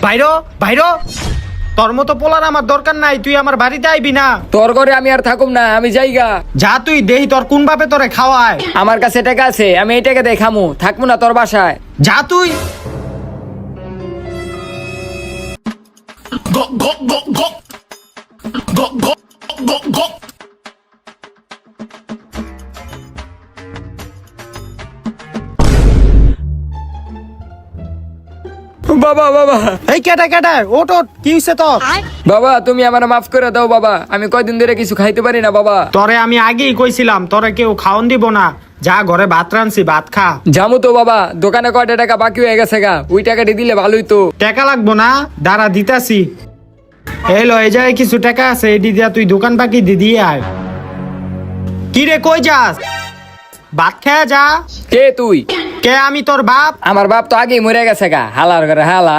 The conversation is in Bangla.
বাইরো বাইরো, তোর মতো পোলার আমার দরকার নাই, তুই আমার বাড়িতে আইবি না। তোর ঘরে আমি আর থাকুম না, আমি যাইগা। যা তুই, দেহি তোর কোন বাপে তোরে খাওয়ায়। আমার কাছে টাকা আছে, আমি এই টাকা দিয়ে খামু, থাকবো না তোর বাসায়। যা তুই। বাবা বাবা এই কেটে কেটে ওট ওট, কি হইছে তোর? বাবা, তুমি আমার মাফ করে দাও বাবা, আমি কয়দিন ধরে কিছু খাইতে পারি না বাবা। তোরে আমি আগেই কইছিলাম তোরে কেউ খাওন দিব না, যা ঘরে ভাত রানছি ভাত খা। জামু তো বাবা, দোকানে কয়টা টাকা বাকি হয়ে গেছে গা, ওই টাকাটি দিলে ভালোই তো। টাকা লাগবো না, দাঁড়া দিতাছি। এলো এই জায়গায় কিছু টাকা আছে, এটি দিয়া তুই দোকান পাকি দিয়ে আয়। কি রে কই যাস? ভাত খেয়ে যা। কে তুই? কে? আমি তোর বাপ। আমার বাপ তো আগেই মরে গেছে গা, হালার ঘরে হালা।